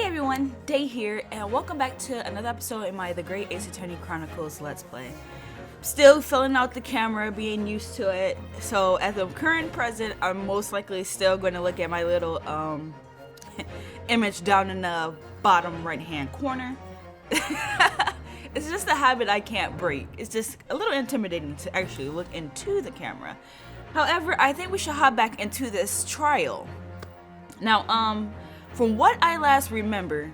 everyone, Day here, and welcome back to another episode in my The Great Ace Attorney Chronicles Let's Play. Still filling out the camera, being used to it, so at the current present, I'm most likely still going to look at my little image down in the bottom right hand corner. It's just a habit I can't break. It's just a little intimidating to actually look into the camera. However, I think we should hop back into this trial. Now, from what I last remember,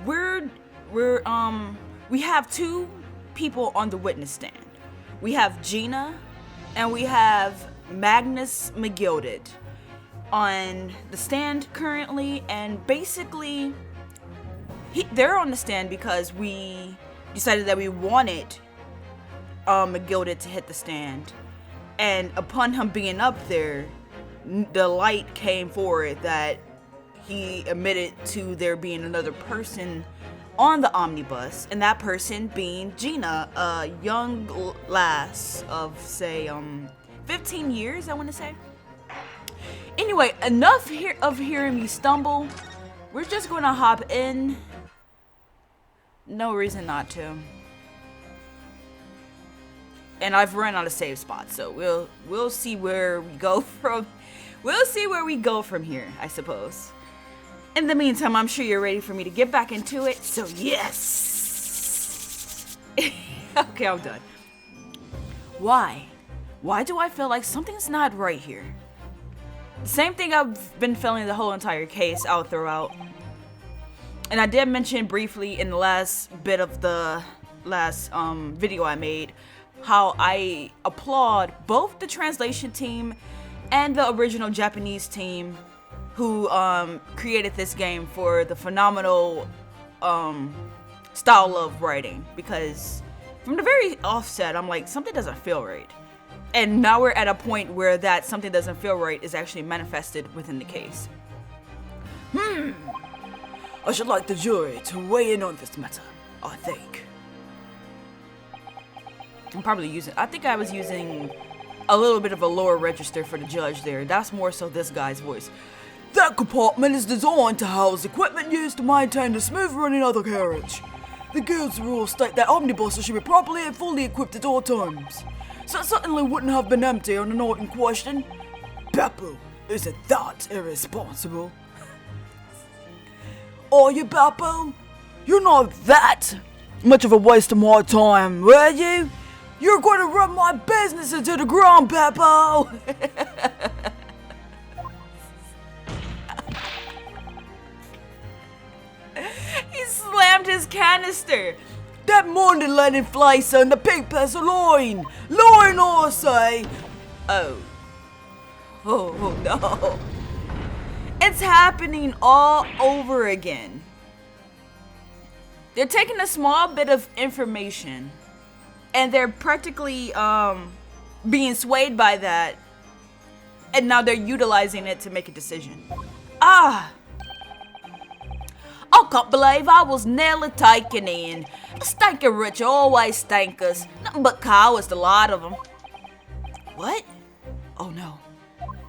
we have two people on the witness stand. We have Gina and we have Magnus McGilded on the stand currently, and basically they're on the stand because we decided that we wanted McGilded to hit the stand, and upon him being up there, the light came forward that he admitted to there being another person on the Omnibus, and that person being Gina, a young lass of, say, 15 years, I want to say. Anyway, enough of hearing me stumble. We're just going to hop in. No reason not to. And I've run out of save spots, so we'll see where we go from. We'll see where we go from here, I suppose. In the meantime, I'm sure you're ready for me to get back into it, so yes! Okay, I'm done. Why? Why do I feel like something's not right here? The same thing I've been feeling the whole entire case out throughout. And I did mention briefly in the last bit of the last video I made how I applaud both the translation team and the original Japanese team who created this game for the phenomenal style of writing, because from the very offset, I'm like, something doesn't feel right. And now we're at a point where that something doesn't feel right is actually manifested within the case. I should like the jury to weigh in on this matter, I think. I think I was using a little bit of a lower register for the judge there. That's more so this guy's voice. That compartment is designed to house equipment used to maintain the smooth running of the carriage. The guild's rules state that omnibuses should be properly and fully equipped at all times. So it certainly wouldn't have been empty on the night in question. Beppo, isn't that irresponsible? Are you, Beppo? You're not that much of a waste of my time, were you? You're going to run my business into the ground, Beppo! He slammed his canister. That morning let it fly, son. The pig pass a line. Line, I say. Oh no. It's happening all over again. They're taking a small bit of information and they're practically being swayed by that, and now they're utilizing it to make a decision. I can't believe I was nearly taken in. The stinking rich always stink us. Nothing but cowards, the lot of them. What? Oh no.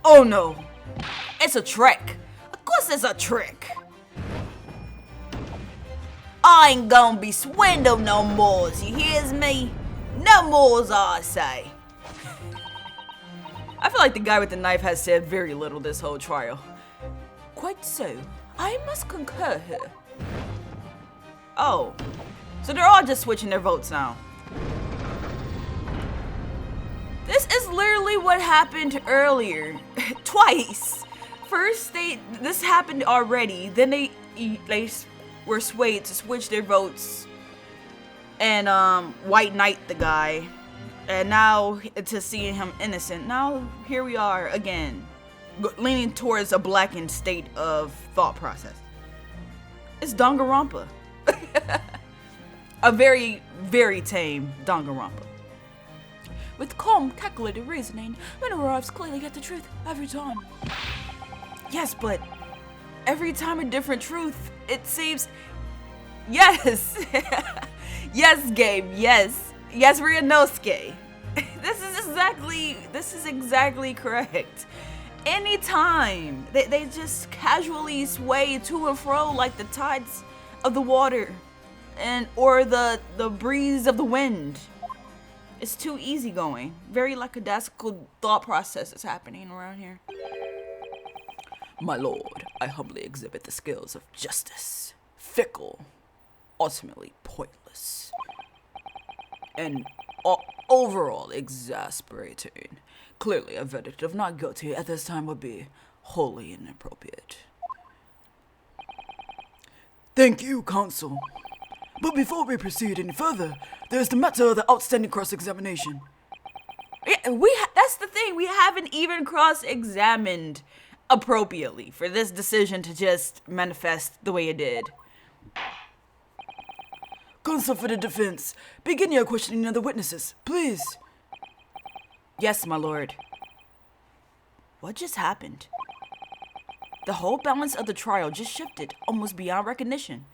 Oh no. It's a trick. Of course it's a trick. I ain't gonna be swindled no more, you hears me? No more, I say. I feel like the guy with the knife has said very little this whole trial. Quite so. I must concur here. Oh, so they're all just switching their votes now. This is literally what happened earlier. Twice. First, this happened already. Then they were swayed to switch their votes and white knight the guy. And now to seeing him innocent. Now here we are again, leaning towards a blackened state of thought process. It's Danganronpa. A very, very tame Danganronpa. With calm, calculated reasoning, one arrives clearly at the truth every time. Yes, but every time a different truth, it seems. Yes! Yes, Gabe, yes. Yes, Ryunosuke. This is exactly correct. any time. They just casually sway to and fro like the tides of the water or the breeze of the wind. It's too easygoing. Very lackadaisical thought process is happening around here. My lord, I humbly exhibit the skills of justice. Fickle, ultimately pointless, and overall exasperating. Clearly, a verdict of not guilty at this time would be wholly inappropriate. Thank you, counsel. But before we proceed any further, there's the matter of the outstanding cross-examination. Yeah, that's the thing. We haven't even cross-examined appropriately for this decision to just manifest the way it did. Counsel for the defense, begin your questioning of the witnesses, please. Yes, my lord. What just happened? The whole balance of the trial just shifted almost beyond recognition.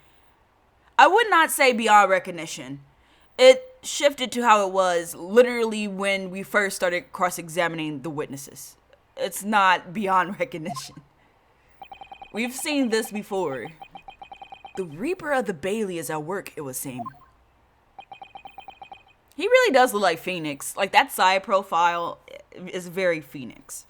I would not say beyond recognition. It shifted to how it was literally when we first started cross-examining the witnesses. It's not beyond recognition. We've seen this before. The Reaper of the Bailey is at work, it would seem. He really does look like Phoenix. Like, that side profile is very Phoenix.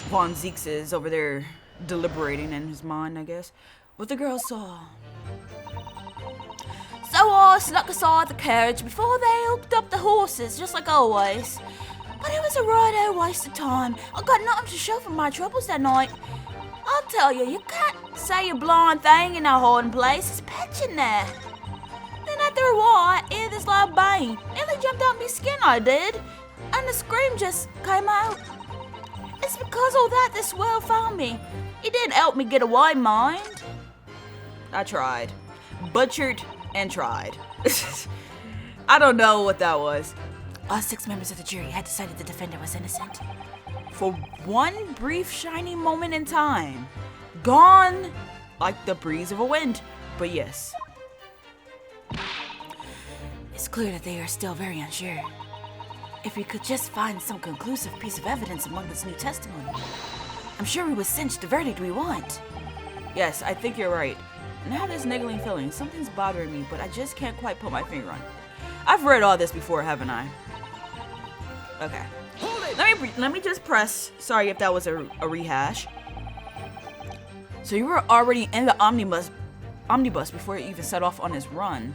Von Zeeks is over there deliberating in his mind, I guess. What the girl saw. So I snuck aside the carriage before they hooked up the horses, just like always. But it was a right waste of time. I got nothing to show for my troubles that night. I'll tell you, you can't say a blind thing in a hiding place. It's pitching there. Then after a while, I hear this loud bang. Nearly jumped out my skin, I did. And the scream just came out. It's because of that this swell found me. He did help me get away, mind. I tried. Butchered and tried. I don't know what that was. All 6 members of the jury had decided the defendant was innocent. For one brief shining moment in time. Gone like the breeze of a wind. But yes. It's clear that they are still very unsure. If we could just find some conclusive piece of evidence among this new testimony, I'm sure we would cinch the verdict we want. Yes, I think you're right. And I have this niggling feeling. Something's bothering me, but I just can't quite put my finger on it. I've read all this before, haven't I? Okay. Let me just press. Sorry if that was a rehash. So you were already in the omnibus before you even set off on his run.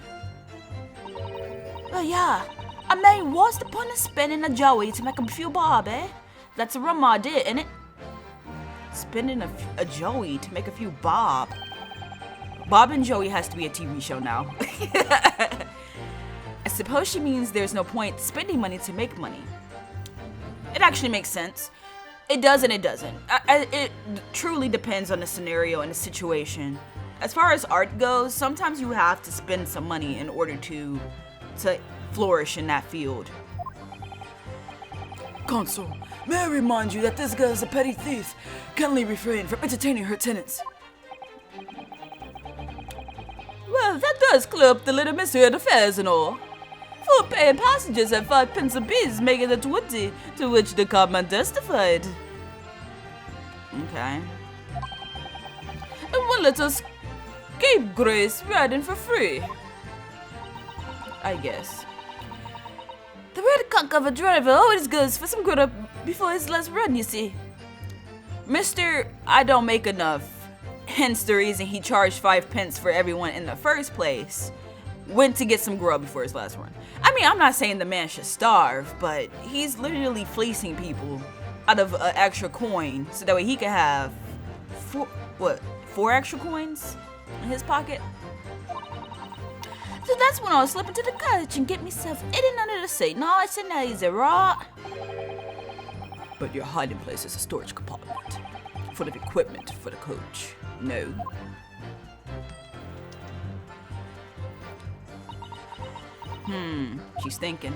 Oh yeah. I mean, what's the point of spending a Joey to make a few bob, eh? That's a rum idea, isn't it? Spending a Joey to make a few bob. Bob and Joey has to be a TV show now. I suppose she means there's no point spending money to make money. It actually makes sense. It does and it doesn't. It truly depends on the scenario and the situation. As far as art goes, sometimes you have to spend some money in order to flourish in that field. Consul, may I remind you that this girl is a petty thief, can only refrain from entertaining her tenants. Well, that does clear up the little mystery of the fares and all. 4 paying passengers at 5 pence apiece, making it 20, to which the cabman testified. Okay. And 1 little scapegrace riding for free. I guess. The red cock of a driver always goes for some good up before his last run, you see. Mr. I don't make enough, hence the reason he charged 5 pence for everyone in the first place, went to get some grub before his last run. I mean, I'm not saying the man should starve, but he's literally fleecing people out of an extra coin so that way he can have 4 extra coins in his pocket. So that's when I'll slip into the carriage and get myself hidden under the seat. Nice and easy, right? But your hiding place is a storage compartment full of equipment for the coach. No. She's thinking.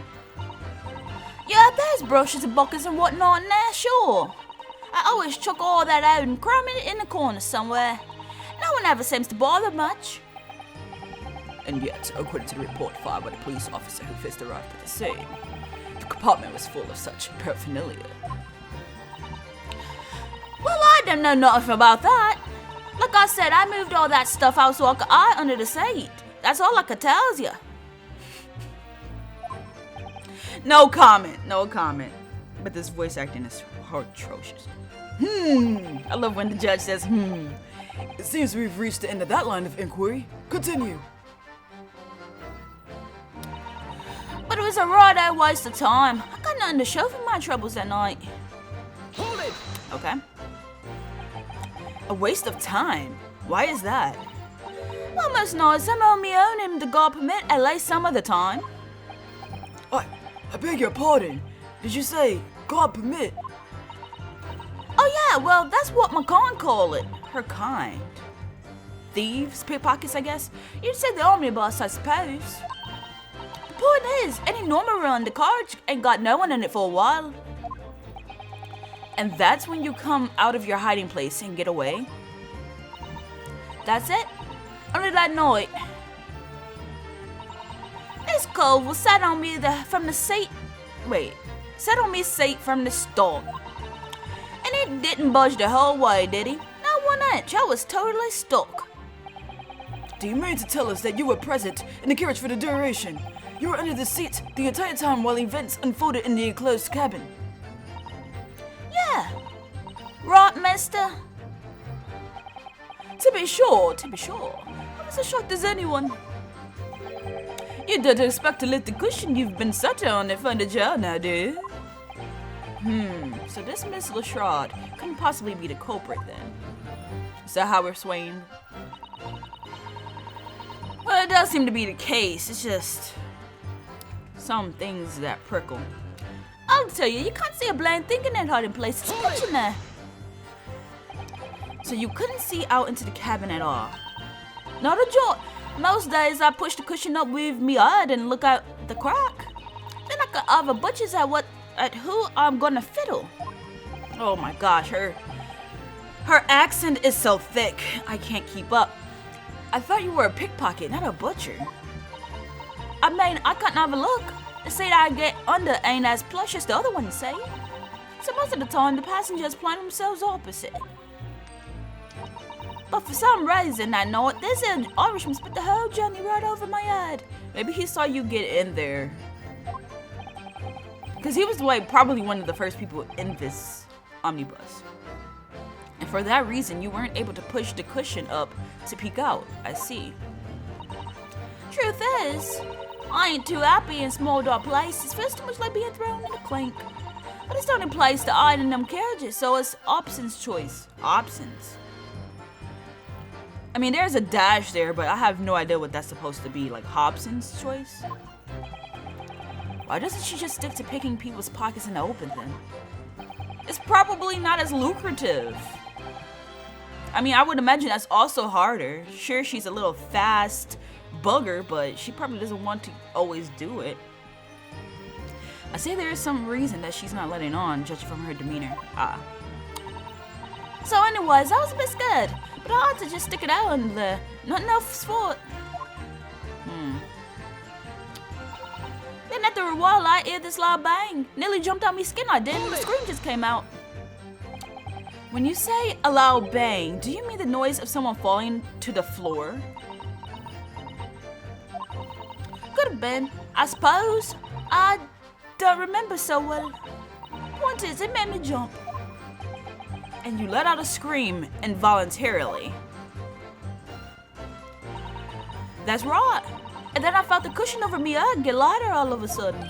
Yeah, there's brushes and buckets and whatnot in there, sure. I always chuck all that out and cram it in the corner somewhere. No one ever seems to bother much. And yet, according to the report filed by the police officer who first arrived at the scene, the compartment was full of such paraphernalia. Well, I don't know nothing about that. Like I said, I moved all that stuff out so I could eye under the seat. That's all I could tell you. No comment. But this voice acting is atrocious. I love when the judge says, It seems we've reached the end of that line of inquiry. Continue. But it was a right waste of time. I got nothing to show for my troubles that night. Hold it! Okay. A waste of time? Why is that? Well, most nights I'm on me own him to God permit at least some of the time. I beg your pardon. Did you say God permit? Oh yeah, well that's what my kind call it. Her kind. Thieves, pickpockets, I guess. You'd say the omnibus, I suppose. The point is, any normal run, the car ain't got no one in it for a while. And that's when you come out of your hiding place and get away. That's it. Only that night. This cove was sat on me from the seat. Sat on me seat from the start. And it didn't budge the whole way, did he? Not 1 inch. I was totally stuck. Do you mean to tell us that you were present in the carriage for the duration? You were under the seat the entire time while events unfolded in the enclosed cabin? Yeah. Right, mister? To be sure. I was as shocked as anyone. You don't expect to lift the cushion you've been sat on and find a jar now, do you? So this Miss Lestrade couldn't possibly be the culprit then. Is that how we're swaying? Well, it does seem to be the case. It's just some things that prickle. I'll tell you, you can't see a blind thing in that hiding place. It's pitch in there. So you couldn't see out into the cabin at all? Not a jot. Most days I push the cushion up with me eye and look out the crack. Then I could have a butcher's at who I'm gonna fiddle. Oh my gosh, her accent is so thick, I can't keep up. I thought you were a pickpocket, not a butcher. I mean, I couldn't have a look. The seat I get under ain't as plush as the other one, say. So most of the time, the passengers plan themselves opposite. But for some reason, I know it, this Irishman spent the whole journey right over my head. Maybe he saw you get in there. Because he was probably one of the first people in this omnibus. And for that reason, you weren't able to push the cushion up to peek out. I see. Truth is, I ain't too happy in small dark places. Feels too much like being thrown in a clink. But it's the only place to hide in them carriages, so it's Hobson's choice. Hobson's. I mean, there's a dash there, but I have no idea what that's supposed to be. Like Hobson's choice? Why doesn't she just stick to picking people's pockets in the open then? It's probably not as lucrative. I mean, I would imagine that's also harder. Sure, she's a little fast bugger, but she probably doesn't want to always do it. I say there is some reason that she's not letting on, judging from her demeanor. So anyways, I was a bit scared, but I had to just stick it out and nothing else for it. Then after a while, I heard this loud bang. Nearly jumped out my skin, I did, and the scream just came out. When you say a loud bang, do you mean the noise of someone falling to the floor? Could have been, I suppose. I don't remember so well. Point is, it made me jump. And you let out a scream involuntarily. That's right. And then I felt the cushion over me get lighter all of a sudden.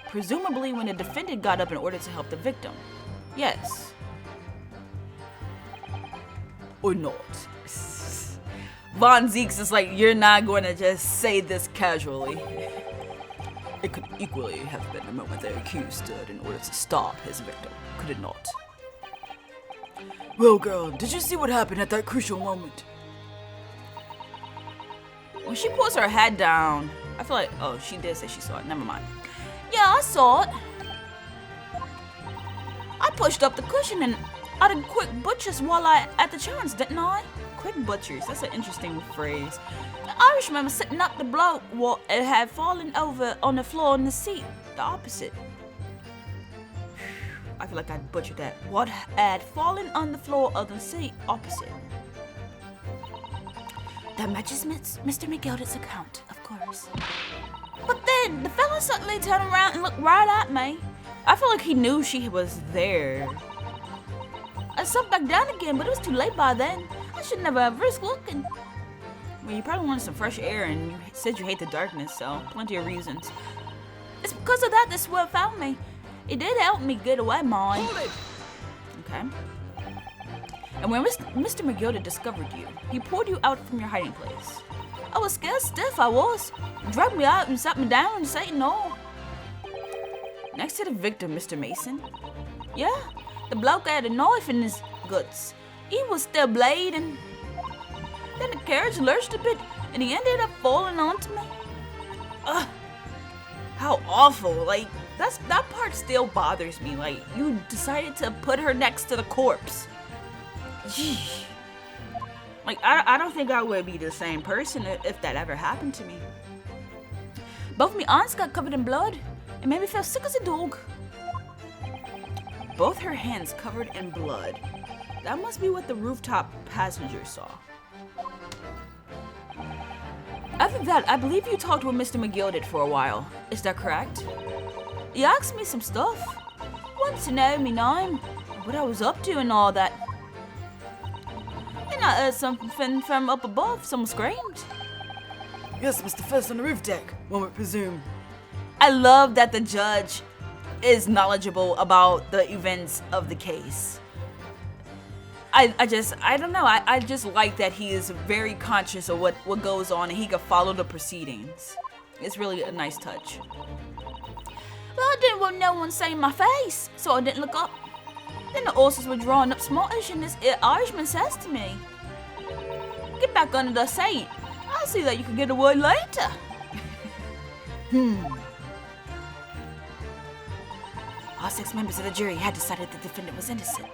Presumably when the defendant got up in order to help the victim. Yes. Or not. Von Zeeks is like, you're not going to just say this casually. It could equally have been the moment the accused stood in order to stop his victim, could it not? Well, girl, did you see what happened at that crucial moment? When she pulls her head down, I feel like, oh, she did say she saw it. Never mind. Yeah, I saw it. I pushed up the cushion and uttered quick butchers while I at the chance, didn't I? Quick butchers, that's an interesting phrase. The Irishman was sitting up the bloke what it had fallen over on the floor in the seat, the opposite. I feel like I butchered that. What had fallen on the floor of the seat opposite. That matches Mr. McGilded's account, of course. But then, the fella suddenly turned around and looked right at me. I feel like he knew she was there. I sunk back down again, but it was too late by then. I should never have risked looking. Well, you probably wanted some fresh air, and you said you hate the darkness, so plenty of reasons. It's because of that Swerve found me. It did help me get away, mine. Okay. And when Mr. McGilded discovered you, he pulled you out from your hiding place. I was scared stiff, I was. Dragged me out and sat me down and said no. Next to the victim, Mr. Mason. Yeah, the bloke had a knife in his guts. He was still bleeding. Then the carriage lurched a bit, and he ended up falling onto me. Ugh, how awful! Like that part still bothers me. Like you decided to put her next to the corpse. Gee. Like I don't think I would be the same person if that ever happened to me. Both my aunts got covered in blood. It made me feel sick as a dog. Both her hands covered in blood. That must be what the rooftop passenger saw. After that, I believe you talked with Mr. McGilded for a while. Is that correct? He asked me some stuff. Wanted to know me name, what I was up to and all that. Then I heard something from up above. Someone screamed. Yes, Mr. First on the roof deck, one would presume. I love that the judge is knowledgeable about the events of the case. I don't know. I just like that he is very conscious of what goes on and he can follow the proceedings. It's really a nice touch. Well, I didn't want no one saying my face, so I didn't look up. Then the horses were drawing up smartish and this Irishman says to me, "Get back under the seat. I'll see that you can get away later." All 6 members of the jury had decided the defendant was innocent.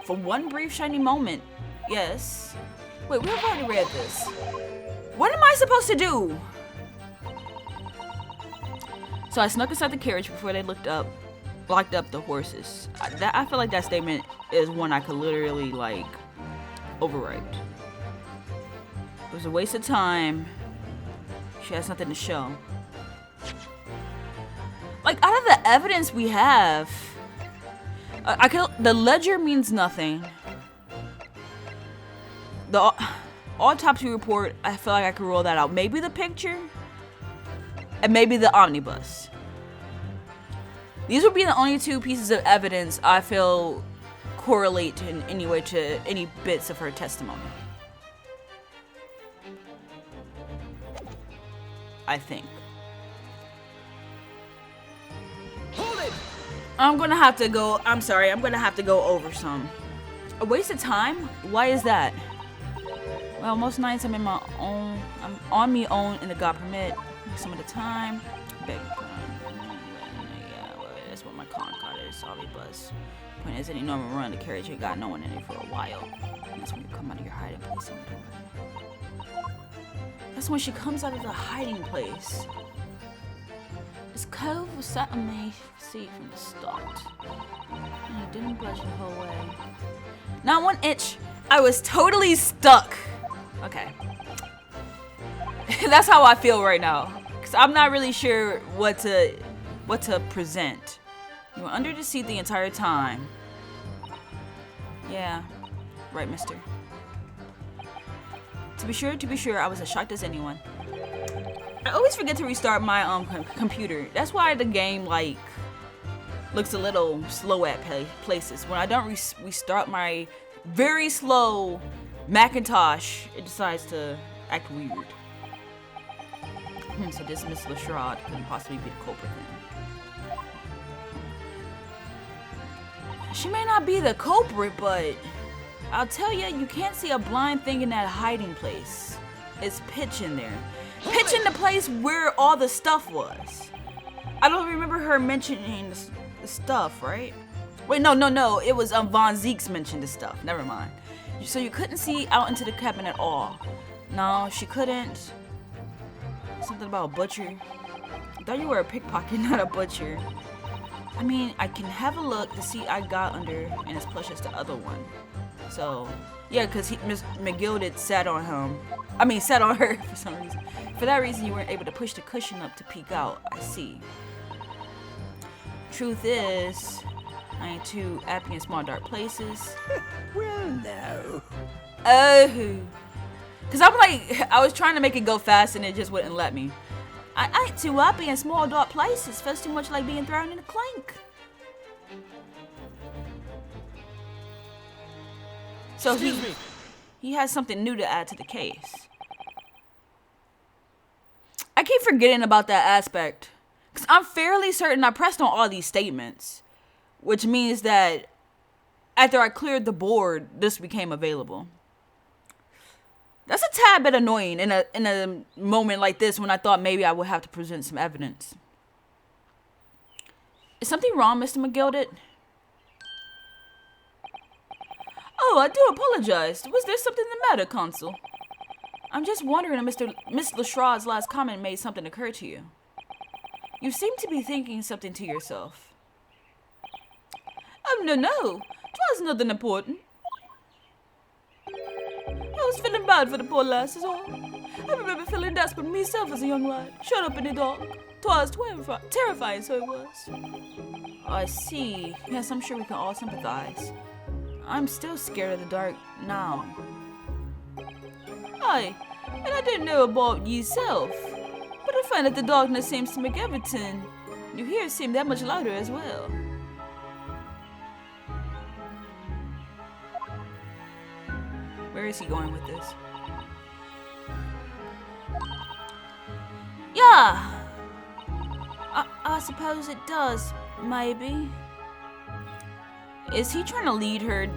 For one brief shiny moment, yes. Wait, we've already read this. What am I supposed to do? So I snuck inside the carriage before they locked up the horses. I feel like that statement is one I could literally like overwrite. It was a waste of time. She has nothing to show. Like out of the evidence we have, the ledger means nothing. The autopsy report, I feel like I could roll that out. Maybe the picture, and maybe the omnibus. These would be the only 2 pieces of evidence I feel correlate in any way to any bits of her testimony. I think. I'm gonna have to go over some. A waste of time? Why is that? Well, most nights I'm on my own and the God permit. Some of the time. Yeah, well, that's what my con card is. Sorry, bus. Point is, any normal run, the carriage ain't got no one in it for a while. And that's when you come out of your hiding place. That's when she comes out of the hiding place. This cove was set on me seat from the start. And I didn't budge the whole way. Not 1 inch. I was totally stuck. Okay. That's how I feel right now. Because I'm not really sure what to present. You were under the seat the entire time. Yeah. Right, mister. To be sure, I was as shocked as anyone. I always forget to restart my computer. That's why the game like looks a little slow at places. When I don't restart my very slow Macintosh, it decides to act weird. So this Miss Lestrade couldn't possibly be the culprit then. She may not be the culprit, but I'll tell you can't see a blind thing in that hiding place. It's pitch in there. Pitch in the place where all the stuff was. I don't remember her mentioning the stuff, right? Wait, no. It was Von Zeeks mentioned the stuff. Never mind. So you couldn't see out into the cabin at all. No, she couldn't. Something about a butcher. I thought you were a pickpocket, not a butcher. I mean, I can have a look to see I got under and as plush as the other one. So, yeah, because Miss McGilded sat on him. I mean, sat on her for some reason. For that reason, you weren't able to push the cushion up to peek out. I see. Truth is, I ain't too happy in small dark places. Well, no. Oh. Because I'm like, I was trying to make it go fast and it just wouldn't let me. I ain't too happy in small dark places. Feels too much like being thrown in a clink. So Excuse me. He has something new to add to the case. I keep forgetting about that aspect. Because I'm fairly certain I pressed on all these statements. Which means that after I cleared the board, this became available. That's a tad bit annoying in a moment like this when I thought maybe I would have to present some evidence. Is something wrong, Mr. McGilded? Oh, I do apologize. Was there something the matter, Consul? I'm just wondering if Miss Leshraud's last comment made something occur to you. You seem to be thinking something to yourself. Oh, no. 'Twas nothing important. I was feeling bad for the poor lass is all. I remember feeling desperate myself as a young lad, shut up in the dark. 'Twas terrifying, so it was. I see. Yes, I'm sure we can all sympathize. I'm still scared of the dark now. Aye, and I didn't know about yourself, but I find that the darkness seems to make everything you hear seem that much louder as well. Where is he going with this? Yeah, I suppose it does, maybe. Is he trying to lead her?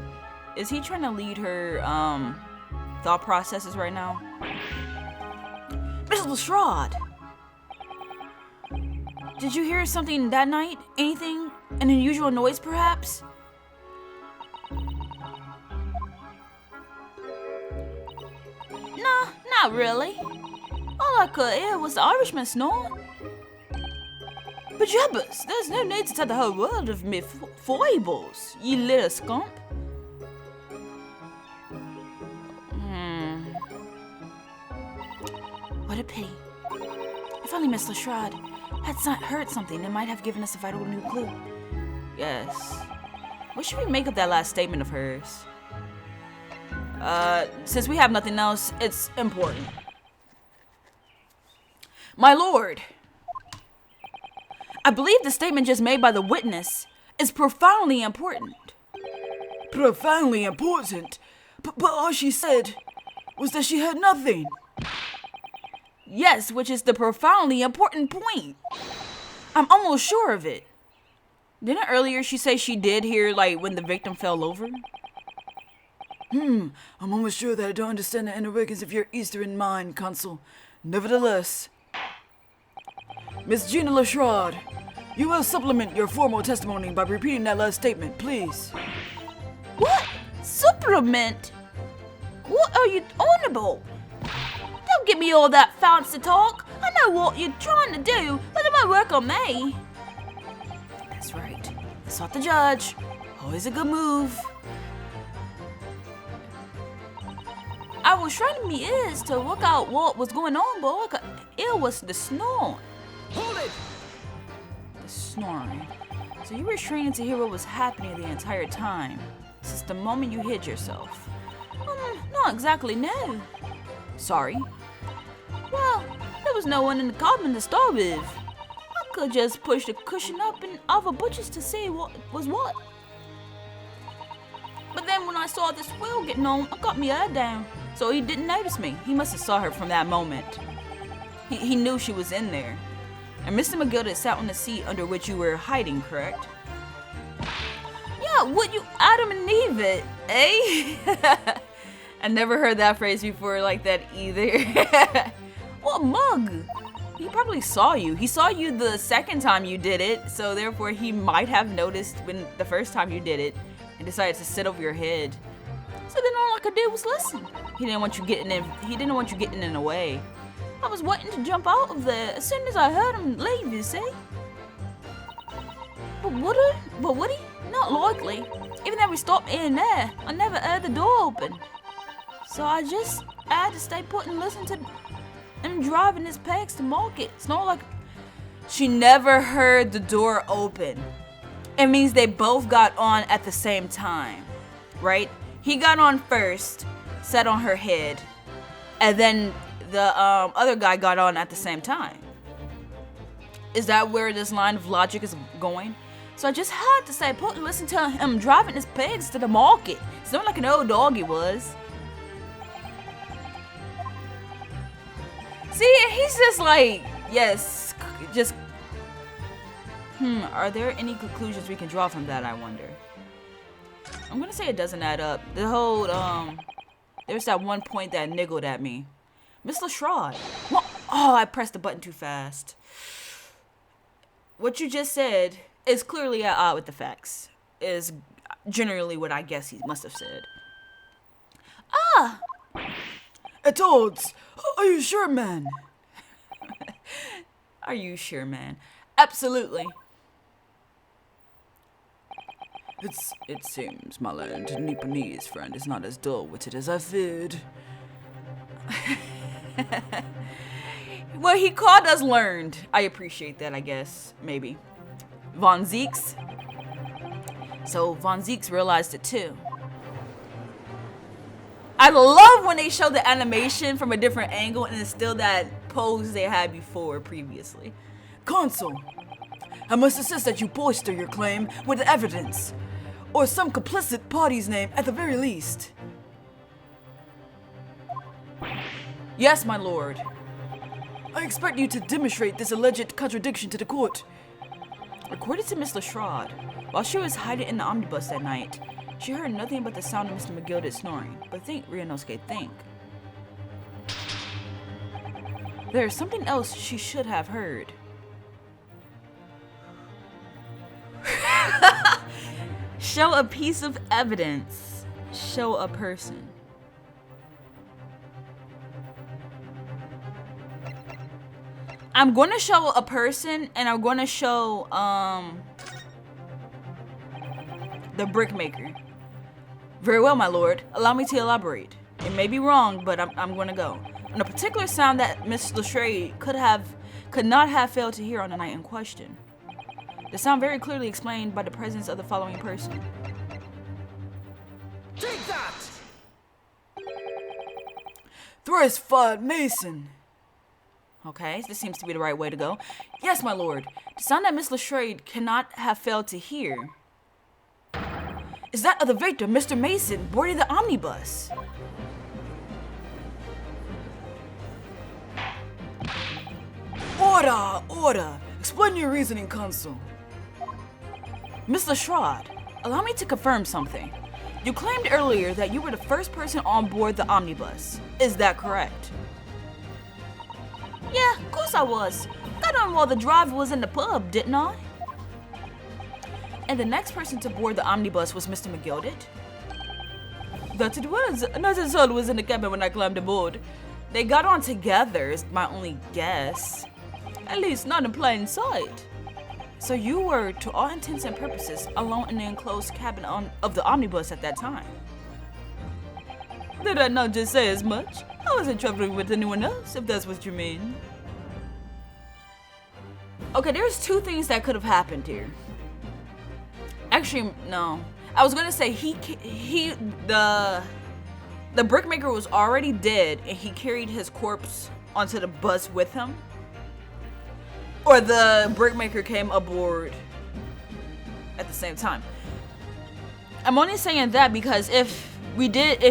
Is he trying to lead her thought processes right now? Miss Leshraud, did you hear something that night? Anything? An unusual noise, perhaps? Nah, not really. All I could hear was the Irishman snoring. But Jubbers, there's no need to tell the whole world of me foibles, you little scump. What a pity. If only Miss Leshraud had heard something that might have given us a vital new clue. Yes. What should we make of that last statement of hers? Since we have nothing else, it's important. My lord, I believe the statement just made by the witness is profoundly important. Profoundly important? But all she said was that she heard nothing. Yes, which is the profoundly important point. I'm almost sure of it. Didn't earlier she say she did hear, like, when the victim fell over? I'm almost sure that I don't understand the inner workings of your Eastern mind, Consul. Nevertheless, Miss Gina Leshraud, you will supplement your formal testimony by repeating that last statement, please. What? Supplement? What are you on about? Don't give me all that fancy talk. I know what you're trying to do, but it won't work on me. That's right. Insult the judge. Always a good move. I was straining my ears to work out what was going on, but all I could hear was the snoring. Hold it! The snoring. So you were straining to hear what was happening the entire time, since the moment you hid yourself. Not exactly, no. Sorry. Well, there was no one in the cabin to start with. I could just push the cushion up and other butchers to see what was what. But then when I saw this wheel getting on, I got my head down. So he didn't notice me. He must have saw her from that moment. He knew she was in there. And Mr. McGilded sat on the seat under which you were hiding, correct? Yeah, would you Adam and Eve it, eh? I never heard that phrase before like that either. What mug? He probably saw you. He saw you the second time you did it, so therefore he might have noticed when the first time you did it and decided to sit over your head. So then all I could do was listen. He didn't want you getting in the way. I was waiting to jump out of there as soon as I heard him leave, you see. But But would he? Not likely. Even if we stopped in there, I never heard the door open. So I had to stay put and listen to him driving his pegs to market. It's not like she never heard the door open. It means they both got on at the same time, right? He got on first, sat on her head, and then the other guy got on at the same time. Is that where this line of logic is going? So I just had to stay put and listen to him driving his pigs to the market. It's not like an old dog he was. See, he's just like, yes, just, are there any conclusions we can draw from that, I wonder? I'm gonna say it doesn't add up. The whole, there's that one point that niggled at me. Miss Lestrade. What? Oh, I pressed the button too fast. What you just said is clearly at odds with the facts. Is generally what I guess he must have said. Ah! At odds. Are you sure, man? Are you sure, man? Absolutely. It seems my learned Nipponese friend is not as dull-witted as I feared. Well, he called us learned. I appreciate that, I guess. Maybe. Von Zeeks. So Von Zeeks realized it too. I love when they show the animation from a different angle and it's still that pose they had previously. Consul, I must insist that you bolster your claim with evidence, or some complicit party's name at the very least. Yes, my lord. I expect you to demonstrate this alleged contradiction to the court. According to Miss Lestrade, while she was hiding in the omnibus that night, she heard nothing but the sound of Mr. McGilded snoring. But think, Ryunosuke, think. There's something else she should have heard. Show a piece of evidence. Show a person. I'm going to show a person, and I'm going to show the brickmaker. Very well, my lord. Allow me to elaborate. It may be wrong, but I'm going to go. On a particular sound that Miss Lestrade could not have failed to hear on the night in question. The sound very clearly explained by the presence of the following person. Take that! Thrice Fired Mason. Okay, this seems to be the right way to go. Yes, my lord. The sound that Miss Lestrade cannot have failed to hear is that of the victim, Mr. Mason, boarding the omnibus. Order! Order! Explain your reasoning, Consul. Miss Lestrade, allow me to confirm something. You claimed earlier that you were the first person on board the omnibus. Is that correct? Yeah, of course I was. Got on while the driver was in the pub, didn't I? And the next person to board the omnibus was Mr. McGilded? That it was. Another soul was in the cabin when I climbed aboard. They got on together, is my only guess. At least not in plain sight. So you were, to all intents and purposes, alone in the enclosed cabin of the omnibus at that time. Did I not just say as much? I wasn't traveling with anyone else, if that's what you mean. Okay, there's two things that could have happened here. Actually, no. I was gonna say the brickmaker was already dead and he carried his corpse onto the bus with him. Or the brickmaker came aboard at the same time. I'm only saying that because if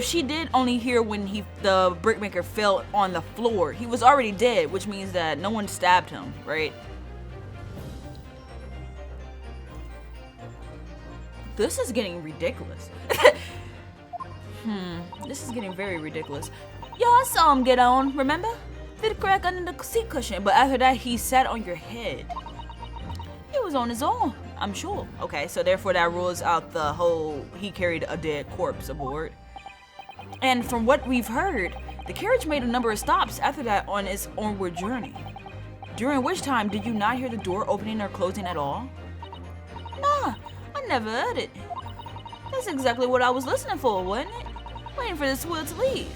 she did only hear when the brickmaker fell on the floor, he was already dead, which means that no one stabbed him, right? This is getting ridiculous. This is getting very ridiculous. Yo, I saw him get on, remember? Did a crack under the seat cushion, but after that he sat on your head. He was on his own, I'm sure. Okay, so therefore that rules out the whole he carried a dead corpse aboard. And from what we've heard, the carriage made a number of stops after that on its onward journey. During which time did you not hear the door opening or closing at all? No, never heard it. That's exactly what I was listening for, wasn't it? Waiting for this will to leave.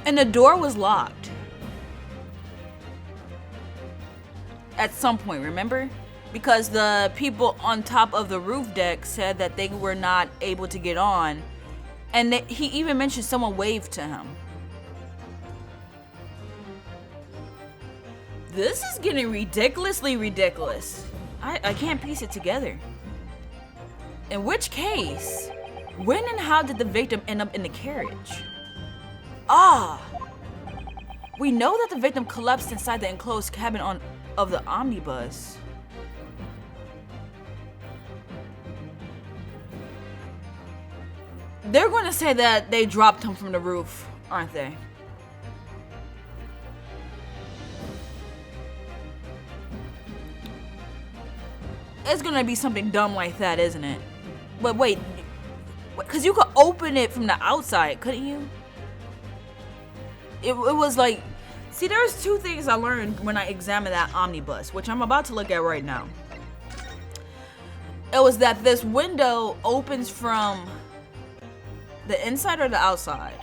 And the door was locked. At some point, remember? Because the people on top of the roof deck said that they were not able to get on. And he even mentioned someone waved to him. This is getting ridiculously ridiculous. I can't piece it together. In which case, when and how did the victim end up in the carriage? Ah! We know that the victim collapsed inside the enclosed cabin of the Omnibus. They're going to say that they dropped him from the roof, aren't they? It's going to be something dumb like that, isn't it? But wait, because you could open it from the outside, couldn't you? It was like, see, there's two things I learned when I examined that Omnibus, which I'm about to look at right now. It was that this window opens from the inside or the outside.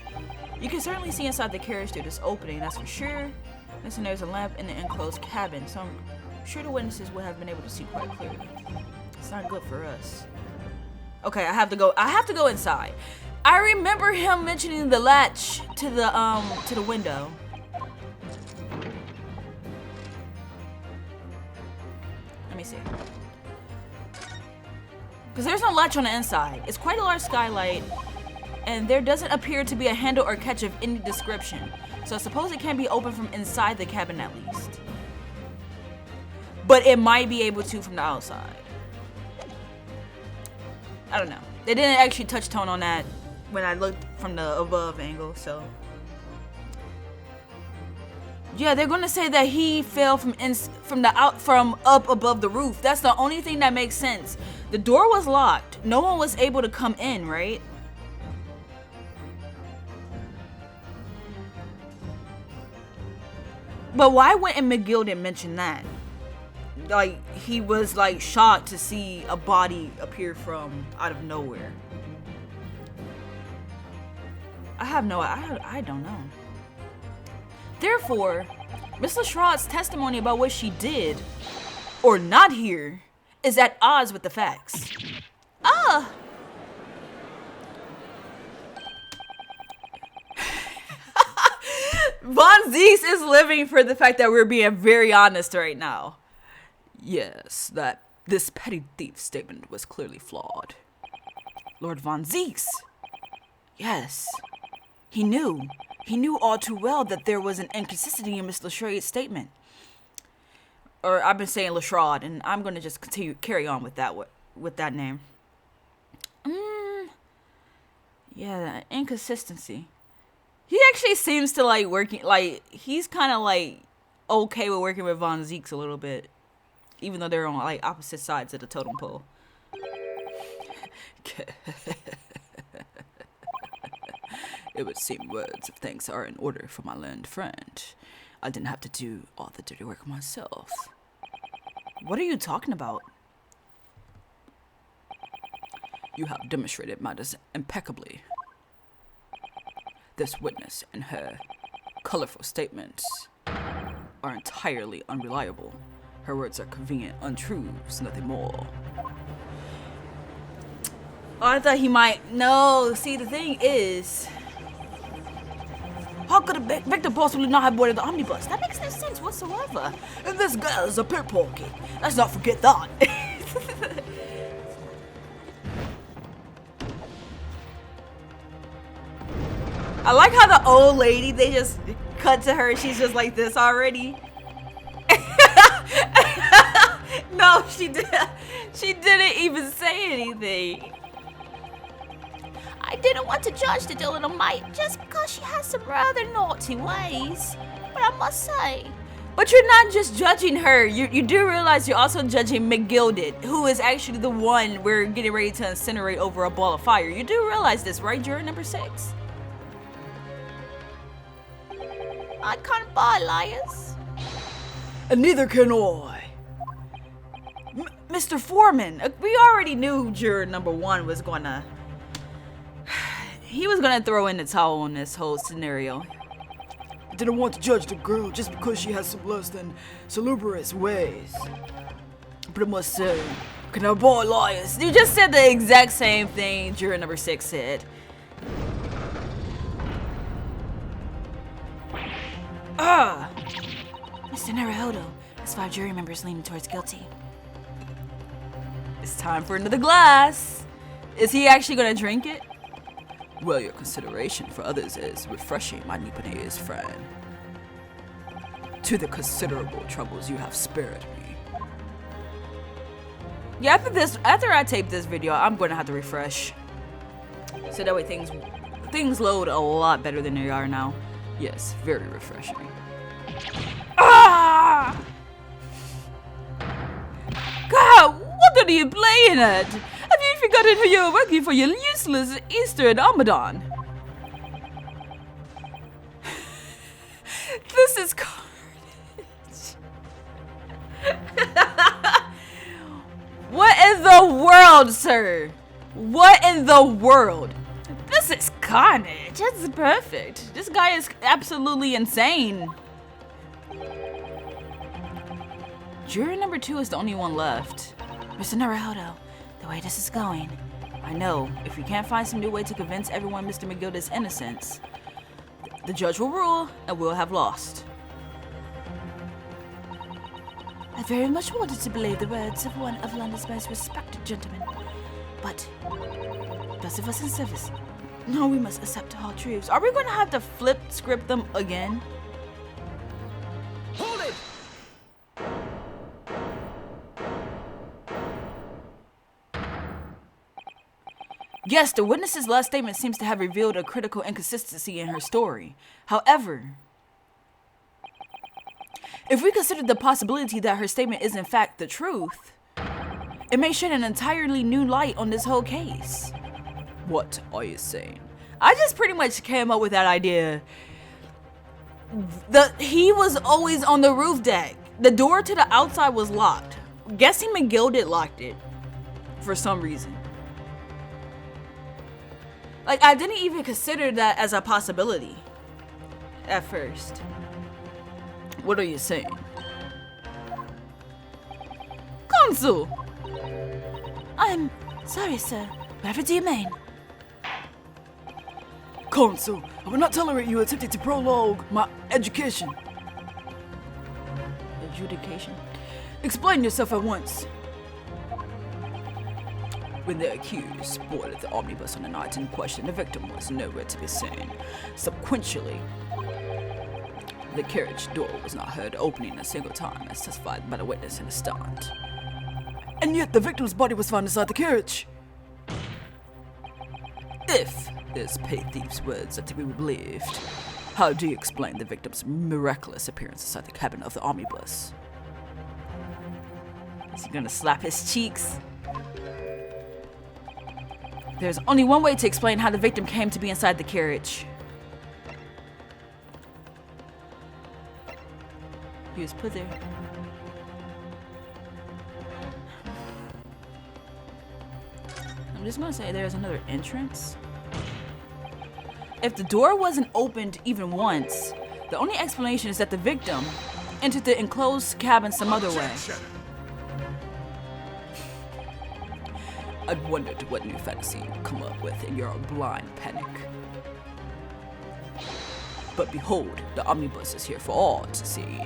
You can certainly see inside the carriage through this opening, that's for sure. Listen, there's a lamp in the enclosed cabin, so I'm sure the witnesses would have been able to see quite clearly. It's not good for us. Okay, I have to go inside. I remember him mentioning the latch to the window. Let me see. Because there's no latch on the inside. It's quite a large skylight, and there doesn't appear to be a handle or catch of any description. So I suppose it can be opened from inside the cabin at least. But it might be able to from the outside. I don't know. They didn't actually touch tone on that when I looked from the above angle, so. Yeah, they're gonna say that he fell from up above the roof. That's the only thing that makes sense. The door was locked. No one was able to come in, right? But why wouldn't McGilded mention that? Like, he was like shocked to see a body appear from out of nowhere. I don't know. Therefore, Miss Lestrade's testimony about what she did or not hear is at odds with the facts. Ah! Von Zieks is living for the fact that we're being very honest right now. Yes, that this petty thief statement was clearly flawed. Lord Von Zieks. Yes. He knew all too well that there was an inconsistency in Miss Lestrade's statement. Or I've been saying Lestrade, and I'm going to just carry on with that name. Yeah, inconsistency. He actually seems to like working, like, he's kind of like okay with working with Von Zieks a little bit. Even though they're on like opposite sides of the totem pole. It would seem words of thanks are in order for my learned friend. I didn't have to do all the dirty work myself. What are you talking about? You have demonstrated matters impeccably. This witness and her colorful statements are entirely unreliable. Her words are convenient untruths, nothing more. Oh, I thought he might. No, see, the thing is, how could a victim possibly not have boarded the omnibus? That makes no sense whatsoever. And this girl is a pickpocket. Let's not forget that. I like how the old lady, they just cut to her. She's just like this already. No, she didn't even say anything. I didn't want to judge the little mite just because she has some rather naughty ways. But I must say. But you're not just judging her. You do realize you're also judging McGilded, who is actually the one we're getting ready to incinerate over a ball of fire. You do realize this, right, juror number 6? I can't buy liars. and neither can I. Mr. Foreman, we already knew juror number 1 was gonna... He was gonna throw in the towel on this whole scenario. I didn't want to judge the girl just because she has some less than salubrious ways. But I must say, can I boy liars? You just said the exact same thing juror number 6 said. Mr. Naruhodo has 5 jury members leaning towards guilty. It's time for another glass. Is he actually gonna drink it? Well, your consideration for others is refreshing, my Nipponese friend. To the considerable troubles you have spared me. Yeah, after I tape this video, I'm gonna have to refresh. So that way things load a lot better than they are now. Yes, very refreshing. Ah! God, what are you playing at? Have you forgotten who you're working for, you useless Easter and Ramadan? This is carnage. What in the world, sir? What in the world? This is carnage. It's perfect. This guy is absolutely insane. Juror number 2 is the only one left. Mr. Naruhodo, the way this is going, I know. If we can't find some new way to convince everyone Mr. McGilded's innocence, the judge will rule and we'll have lost. I very much wanted to believe the words of one of London's most respected gentlemen. But those of us in service, no, we must accept all truths. Are we going to have to flip script them again? Hold it! Yes, the witness's last statement seems to have revealed a critical inconsistency in her story. However, if we consider the possibility that her statement is in fact the truth, it may shed an entirely new light on this whole case. What are you saying? I just pretty much came up with that idea. He was always on the roof deck. The door to the outside was locked. Guessing McGilded locked it for some reason. Like, I didn't even consider that as a possibility at first. What are you saying? Consul! I'm sorry, sir. Whatever do you mean? Consul, I will not tolerate you attempting to prologue my education. Adjudication. Explain yourself at once. When the accused boarded the omnibus on the night in question, the victim was nowhere to be seen. Subsequently, the carriage door was not heard opening a single time, as testified by the witness in the stand. And yet the victim's body was found inside the carriage. If this pay thief's words are to be believed, how do you explain the victim's miraculous appearance inside the cabin of the omnibus? Is he gonna slap his cheeks? There's only one way to explain how the victim came to be inside the carriage. He was put there. I'm just gonna say there's another entrance. If the door wasn't opened even once, the only explanation is that the victim entered the enclosed cabin some other way. I'd wondered what new fantasy you'd come up with in your blind panic. But behold, the omnibus is here for all to see.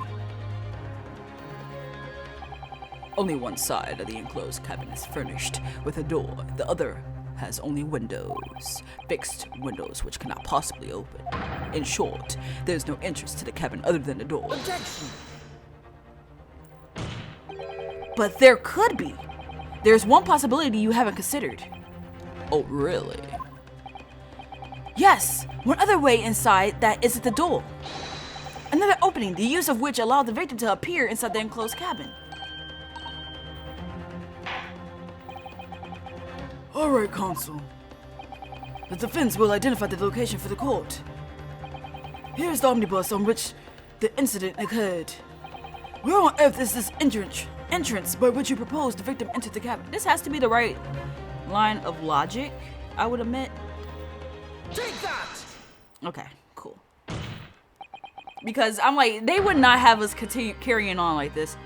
Only one side of the enclosed cabin is furnished with a door. The other has only windows. Fixed windows which cannot possibly open. In short, there's no entrance to the cabin other than the door. Objection! But there could be. There's one possibility you haven't considered. Oh, really? Yes, one other way inside that isn't the door. Another opening, the use of which allowed the victim to appear inside the enclosed cabin. Alright, Consul. The defense will identify the location for the court. Here's the omnibus on which the incident occurred. Where on earth is this entrance by which you propose the victim entered the cabin? This has to be the right line of logic, I would admit. Take that! Okay, cool. Because I'm like, they would not have us continue carrying on like this.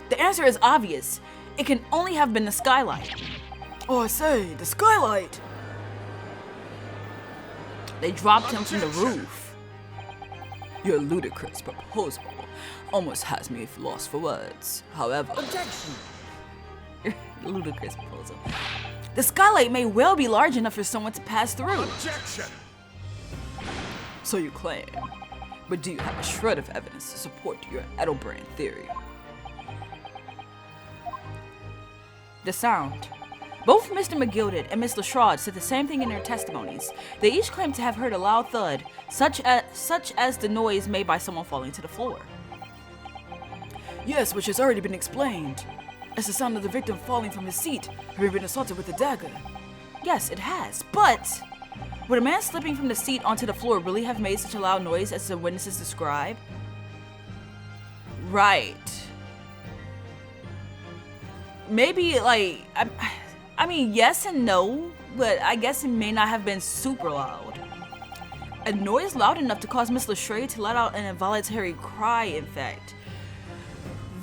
The answer is obvious. It can only have been the skylight. Oh, I say, the skylight! They dropped him from the roof. Your ludicrous proposal almost has me lost for words. However, Objection! Ludicrous proposal. The skylight may well be large enough for someone to pass through. Objection! so you claim. But do you have a shred of evidence to support your Edelbrand theory? The sound. Both Mr. McGilded and Miss Lestrade said the same thing in their testimonies. They each claimed to have heard a loud thud, such as the noise made by someone falling to the floor. Yes, which has already been explained. As the sound of the victim falling from his seat, having been assaulted with a dagger. Yes, it has, but would a man slipping from the seat onto the floor really have made such a loud noise as the witnesses describe? Right. Maybe, like, I mean, yes and no, but I guess it may not have been super loud. A noise loud enough to cause Miss Lestrade to let out an involuntary cry, in fact.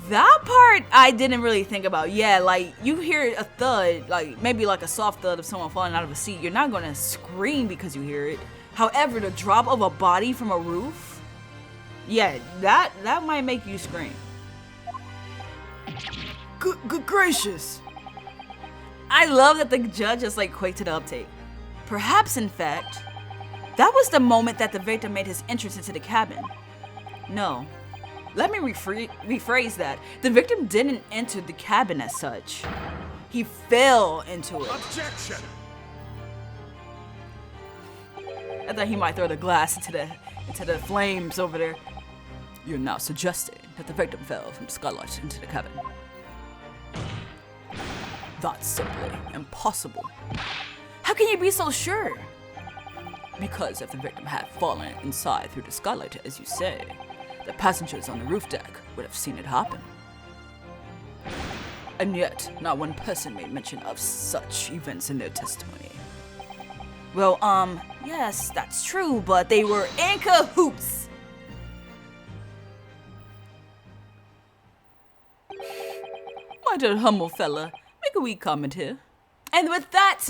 That part I didn't really think about. Yeah, like, you hear a thud, like, maybe like a soft thud of someone falling out of a seat. You're not gonna scream because you hear it. However, the drop of a body from a roof, yeah, that might make you scream. Good gracious! I love that the judge is like quick to the uptake. Perhaps, in fact, that was the moment that the victim made his entrance into the cabin. No. Let me rephrase that. The victim didn't enter the cabin as such. He fell into it. Objection! I thought he might throw the glass into the flames over there. You're now suggesting that the victim fell from the skylight into the cabin. That's simply impossible. How can you be so sure? Because if the victim had fallen inside through the skylight, as you say, the passengers on the roof deck would have seen it happen. And yet, not one person made mention of such events in their testimony. Well, yes, that's true, but they were in cahoots. My dear humble fella, make a wee comment here. And with that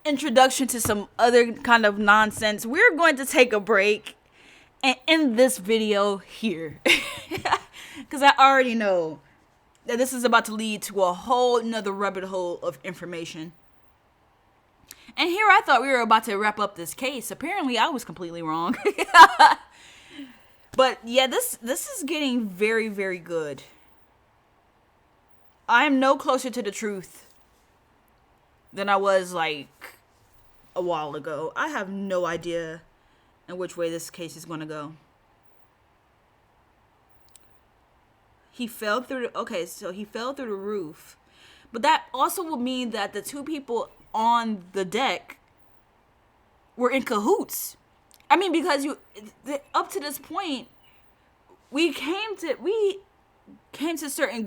introduction to some other kind of nonsense, we're going to take a break and end this video here. Because I already know that this is about to lead to a whole nother rabbit hole of information. And here I thought we were about to wrap up this case. Apparently I was completely wrong. But yeah, this is getting very, very good. I am no closer to the truth than I was like a while ago. I have no idea in which way this case is going to go. He fell through he fell through the roof. But that also would mean that the two people on the deck were in cahoots. I mean, because up to this point, we came to certain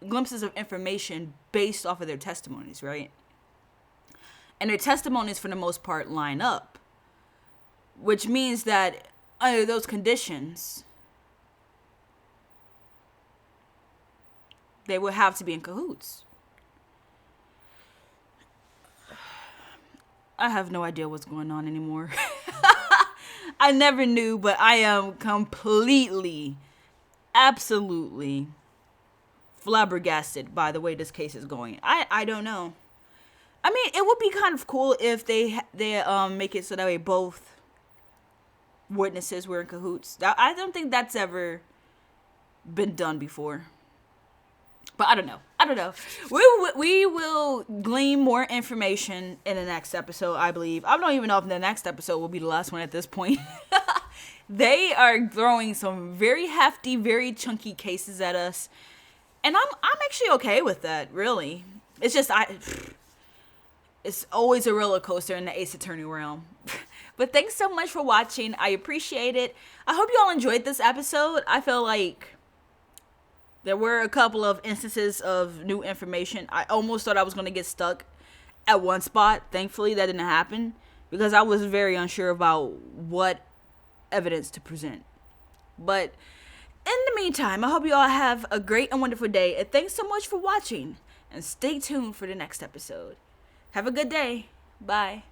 glimpses of information based off of their testimonies, right? And their testimonies, for the most part, line up. Which means that under those conditions, they would have to be in cahoots. I have no idea what's going on anymore. I never knew, but I am completely, absolutely flabbergasted by the way this case is going. I don't know. I mean, it would be kind of cool if they make it so that way both witnesses were in cahoots. I don't think that's ever been done before. But I don't know. We will glean more information in the next episode, I believe. I don't even know if the next episode will be the last one at this point. They are throwing some very hefty, very chunky cases at us. And I'm actually okay with that, really. It's just it's always a roller coaster in the Ace Attorney realm. But thanks so much for watching. I appreciate it. I hope you all enjoyed this episode. I feel like There were a couple of instances of new information. I almost thought I was going to get stuck at one spot. Thankfully, that didn't happen because I was very unsure about what evidence to present. But in the meantime, I hope you all have a great and wonderful day. And thanks so much for watching. And stay tuned for the next episode. Have a good day. Bye.